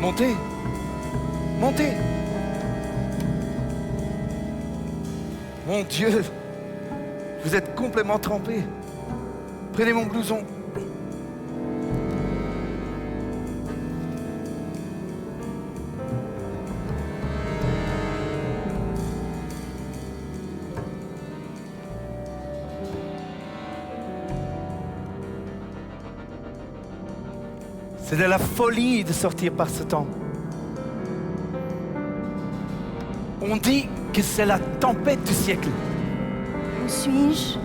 Montez. Montez. Mon Dieu, vous êtes complètement trempé. Prenez mon blouson. C'est de la folie de sortir par ce temps. On dit que c'est la tempête du siècle. Où suis-je?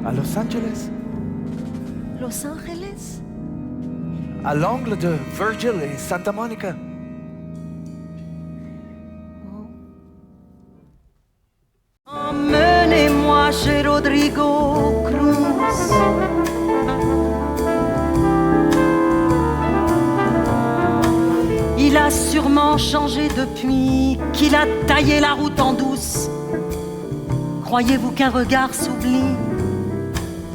À Los Angeles, Los Angeles? à l'angle de Virgil et Santa Monica. Emmenez-moi chez Rodrigo Cruz. Il a sûrement changé depuis qu'il a taillé la route en douce. Croyez-vous qu'un regard s'oublie?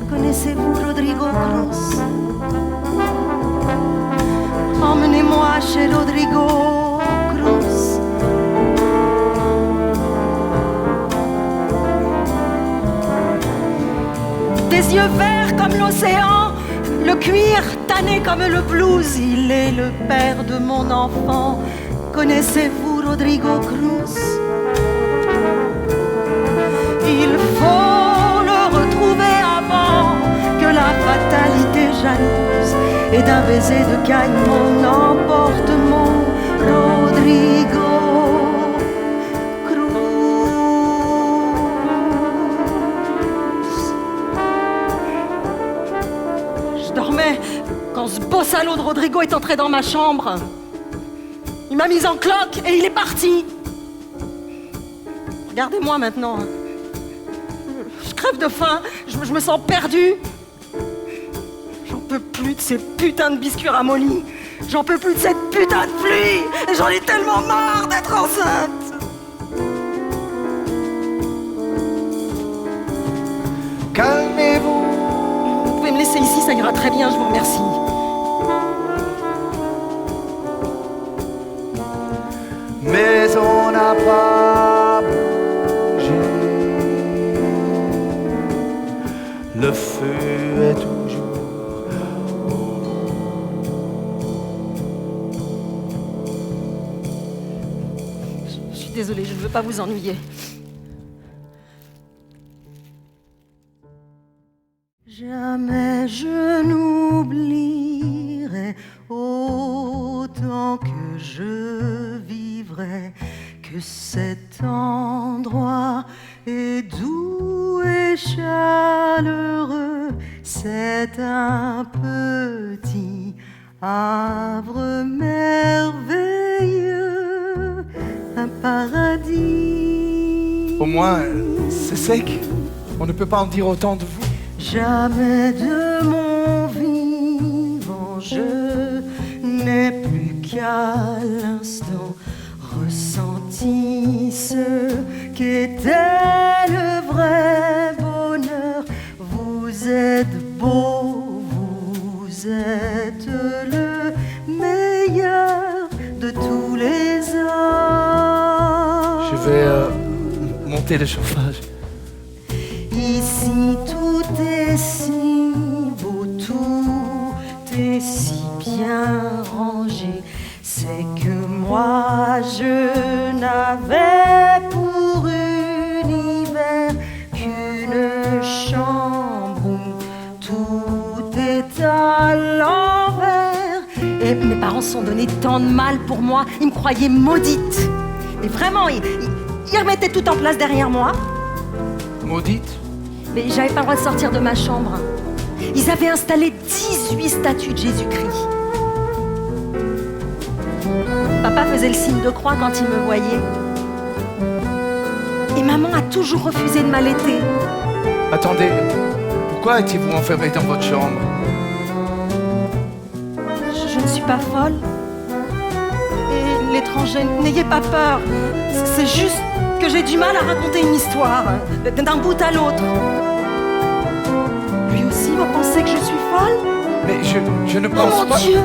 Connaissez-vous Rodrigo Cruz? Emmenez-moi chez Rodrigo Cruz. Des yeux verts comme l'océan, le cuir tanné comme le blues. Il est le père de mon enfant. Connaissez-vous Rodrigo Cruz? Il faut le retrouver avant que la fatalité jalouse et d'un baiser de caïman n'emporte mon Rodrigo Cruz. Je dormais quand ce beau salaud de Rodrigo est entré dans ma chambre. Il m'a mise en cloque et il est parti. Regardez-moi maintenant. Je crève de faim, je me sens perdue. J'en peux plus de ces putains de biscuits ramollis. J'en peux plus de cette putain de pluie. Et j'en ai tellement marre d'être enceinte. Calmez-vous. Vous pouvez me laisser ici, ça ira très bien, je vous remercie. Mais on n'a pas bougé. Le feu est toujours Je suis désolée, je ne veux pas vous ennuyer. Jamais je n'oublierai autant que je vivrai que cet endroit est doux et chaleureux. C'est un petit havre merveilleux, un paradis. Au moins, c'est sec. On ne peut pas en dire autant de vous. Jamais de mon vivant je n'ai plus qu'à l'instant ressenti ce qu'était le vrai bonheur. Vous êtes beau, vous êtes le meilleur de tous les hommes. Je vais monter le chauffage. Ici tout est si beau, tout est si bien rangé. C'est que moi je n'avais pour univers qu'une chambre où tout est à l'envers. Et mes parents se sont donné tant de mal pour moi, ils me croyaient maudite. Et vraiment, ils remettaient tout en place derrière moi. Maudite. Mais j'avais pas le droit de sortir de ma chambre. Ils avaient installé 18 statues de Jésus-Christ. Papa faisait le signe de croix quand il me voyait. Et maman a toujours refusé de m'allaiter. Attendez, pourquoi étiez-vous enfermé dans votre chambre? Je ne suis pas folle. Et l'étranger, n'ayez pas peur. C'est juste que j'ai du mal à raconter une histoire, d'un bout à l'autre. Lui aussi, vous pensez que je suis folle? Mais je ne Oh pense mon pas... Dieu!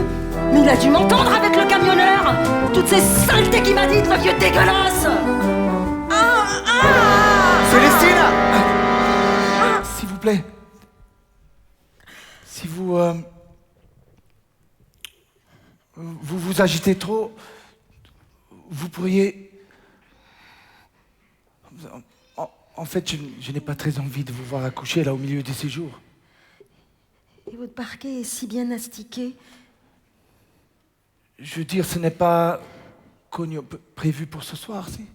Mais il a dû m'entendre avec le camionneur. Toutes ces saletés qu'il m'a dites, le vieux dégueulasse. Célestine! S'il vous plaît. Si vous vous agitez trop, vous pourriez... En fait, je n'ai pas très envie de vous voir accoucher là au milieu de ces jours. Et votre parquet est si bien astiqué. Je veux dire, ce n'est pas prévu pour ce soir, si?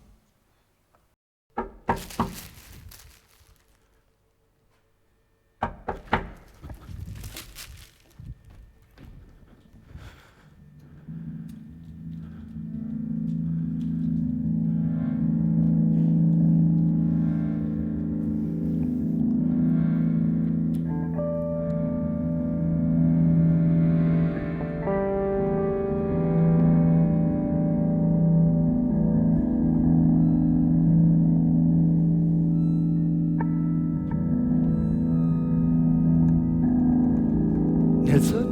Nelson?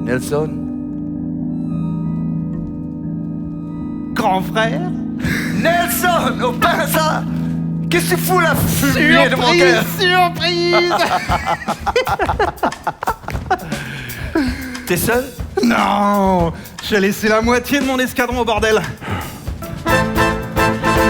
Nelson? Grand frère? Nelson! Oh ben ça! Qu'est-ce que tu fous là, fumier de mon cœur? Surprise! T'es seul? Non! J'ai laissé la moitié de mon escadron au bordel.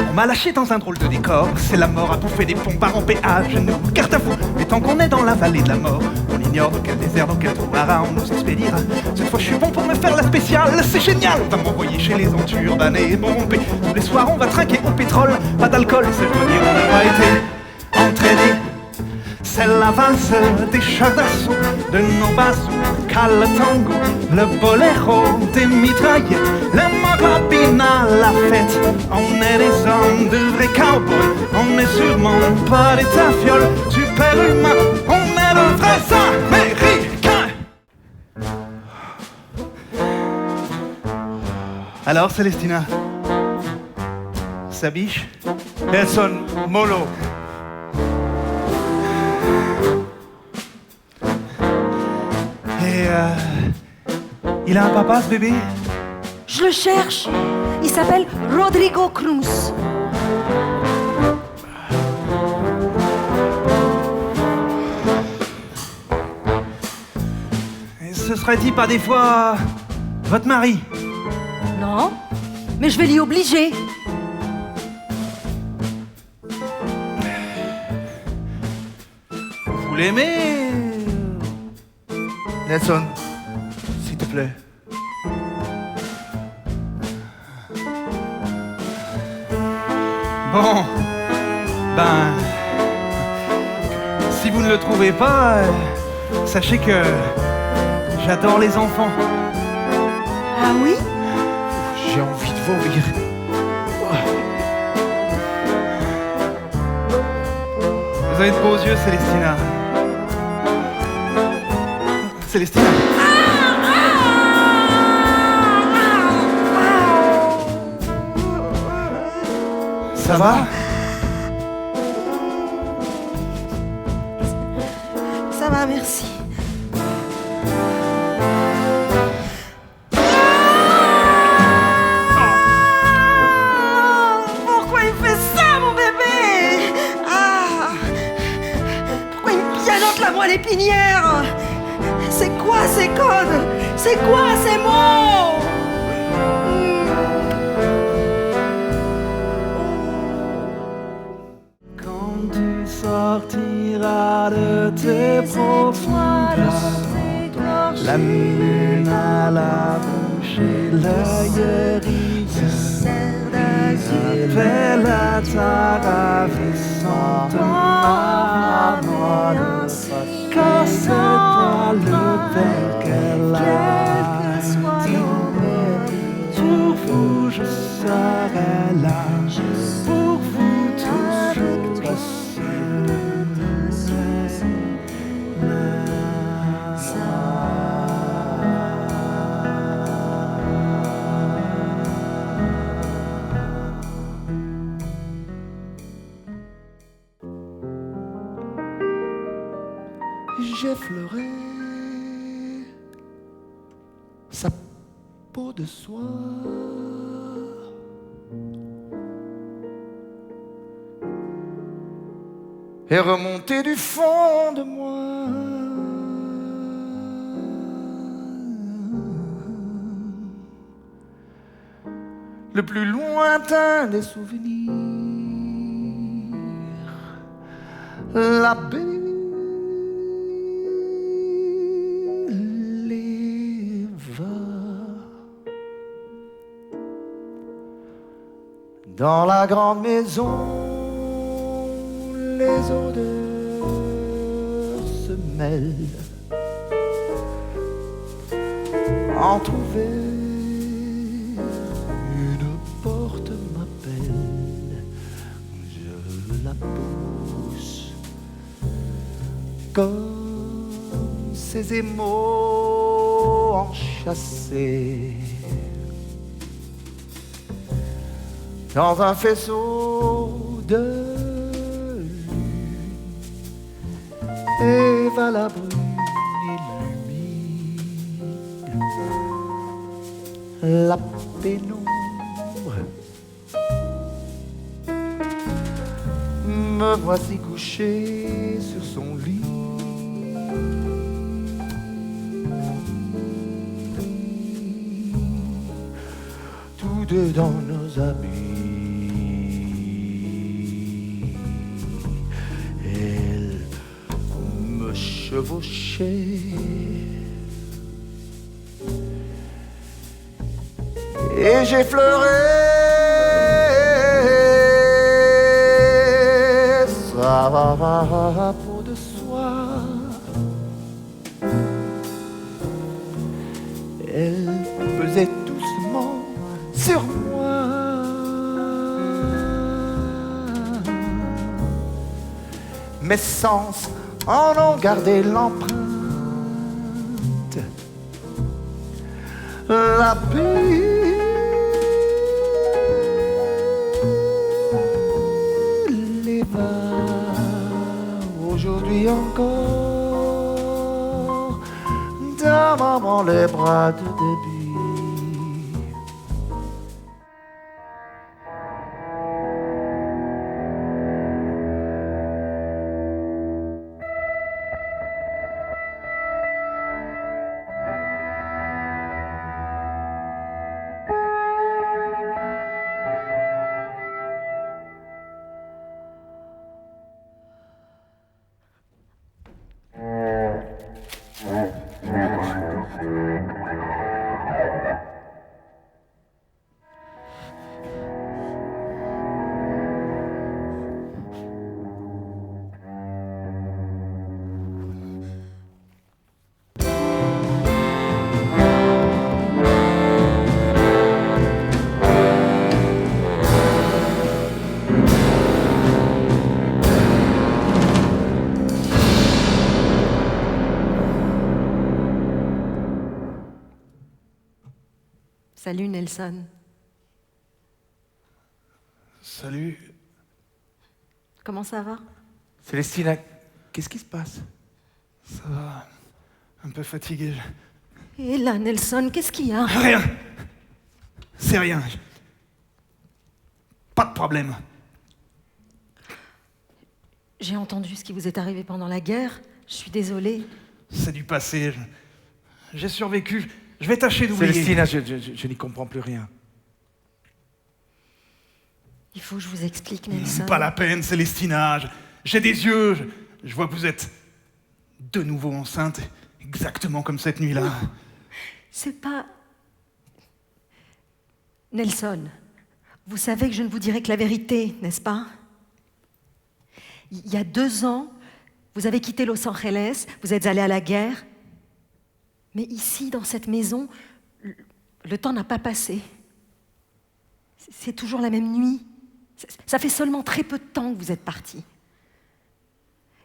On m'a lâché dans un drôle de décor. C'est la mort à bouffer des pompes, à ramper à genoux. Carte à fou, mais tant qu'on est dans la vallée de la mort, on ignore dans quel désert, dans quel trou haras on nous expédiera. Cette fois je suis bon pour me faire la spéciale, c'est génial! On va m'envoyer chez les enturbanés, bombés. Tous les soirs on va trinquer au pétrole. Pas d'alcool, ça je dois dire, on n'a pas été entraînés. C'est la valse des chars d'assaut, de nos bazookas, le tango, le boléro, des mitraillettes, le maghrébin à la fête. On est des hommes de vrais cowboys, on n'est sûrement pas des tafioles super humains, on est de vrais américains. Alors Célestina, ça biche? Nelson, mollo. Et il a un papa ce bébé? Je le cherche. Il s'appelle Rodrigo Cruz. Et ce serait-il pas des fois votre mari? Non, mais je vais l'y obliger. Vous l'aimez? Nelson, s'il te plaît. Bon, ben, si vous ne le trouvez pas, sachez que j'adore les enfants. Ah oui? J'ai envie de vomir. Vous avez de beaux yeux, Célestina. Célestina. Ça va? Ça va, merci. Pourquoi il fait ça, mon bébé? Pourquoi il me pianote la moelle épinière? C'est quoi ces codes? C'est quoi ces mots? Quand tu sortiras de tes profondeurs, la lune à la bouche et l'œil rieur, appelle à ta ravissante marmole, car c'est toi le père qu'elle a dit. Pour vous je serai là, pour vous toujours aussi. j'effleurais sa peau de soie. Et remonté du fond de moi le plus lointain des souvenirs, la belle Eva. Dans la grande maison, les odeurs se mêlent. Entrouvert, une porte m'appelle. Je la pousse comme ces émaux enchâssés dans un faisceau de Eva la brune illumine la pénombre. Me voici couché sur son lit. Tous deux dans nos habits. Elle me chevauchait et j'effleurais sa peau de soie. Elle pesait doucement sur moi. Mes sens en ont gardé l'empreinte. La belle Eva, aujourd'hui encore, dans les bras de début. Salut Nelson. Salut. Comment ça va? Célestina, qu'est-ce qui se passe? Ça va. Un peu fatigué. Et là, Nelson, qu'est-ce qu'il y a? Rien. C'est rien. Pas de problème. J'ai entendu ce qui vous est arrivé pendant la guerre. Je suis désolée. C'est du passé. J'ai survécu. Je vais tâcher d'oublier. Célestina, je n'y comprends plus rien. Il faut que je vous explique, Nelson. Pas la peine, Célestina. J'ai des yeux. Je vois que vous êtes de nouveau enceinte, exactement comme cette nuit-là. C'est pas... Nelson, vous savez que je ne vous dirai que la vérité, n'est-ce pas? Il y a 2 ans, vous avez quitté Los Angeles, vous êtes allé à la guerre. Mais ici, dans cette maison, le temps n'a pas passé. C'est toujours la même nuit. Ça fait seulement très peu de temps que vous êtes partis.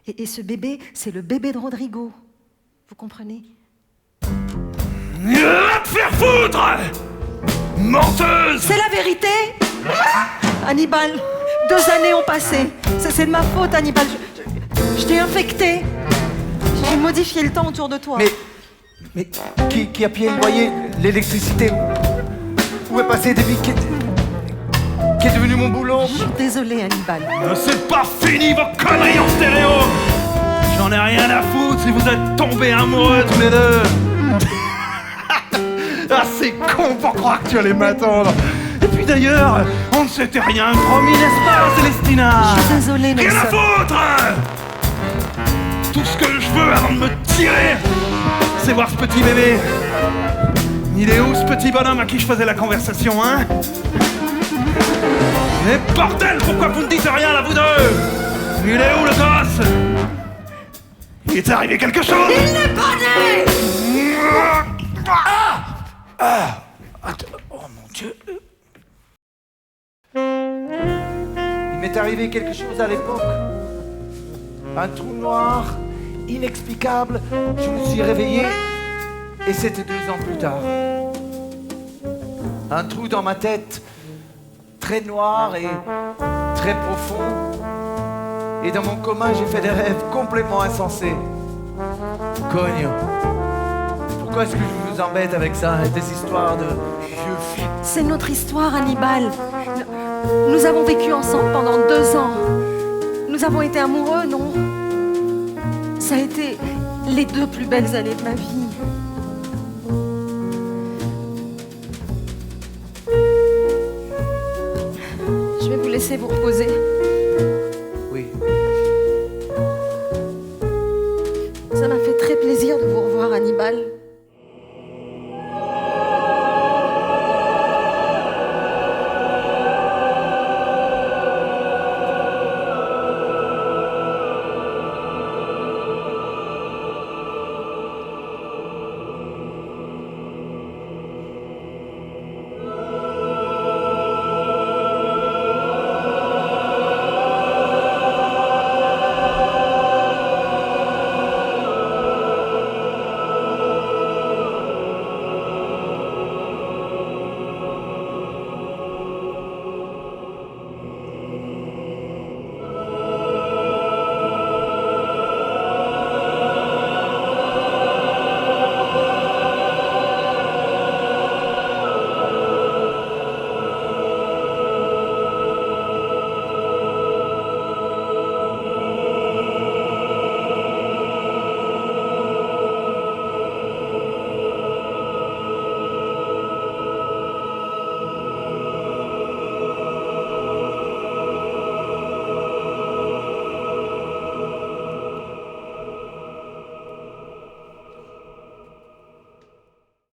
Et ce bébé, c'est le bébé de Rodrigo. Vous comprenez? Va te faire foutre! Menteuse! C'est la vérité! Hannibal, 2 années ont passé. C'est de ma faute, Hannibal. Je t'ai infecté. J'ai modifier le temps autour de toi. Mais qui a payé le loyer, l'électricité? Où est passé David qui est devenu mon boulot? Je suis désolée, Hannibal. C'est pas fini vos conneries en stéréo. J'en ai rien à foutre si vous êtes tombés amoureux tous les deux. Ah, c'est con pour croire que tu allais m'attendre. Et puis d'ailleurs, on ne s'était rien promis, n'est-ce pas, Célestina? Je suis désolée, Rien à Nelson. foutre. Tout ce que je veux avant de me tirer, c'est voir ce petit bébé. Il est où ce petit bonhomme à qui je faisais la conversation, hein? Mais bordel, pourquoi vous ne dites rien là, vous deux? Il est où le gosse? Il est arrivé quelque chose? Il n'est pas né! Oh mon Dieu. Il m'est arrivé quelque chose à l'époque. Un trou noir, inexplicable. Je me suis réveillé et c'était 2 ans plus tard. Un trou dans ma tête, très noir et très profond. Et dans mon coma, j'ai fait des rêves complètement insensés. Cogne. Pourquoi est-ce que je vous embête avec ça, des histoires de vieux films? C'est notre histoire, Hannibal. Nous avons vécu ensemble pendant 2 ans. Nous avons été amoureux, non? Ça a été les 2 plus belles années de ma vie. Je vais vous laisser vous reposer. Oui.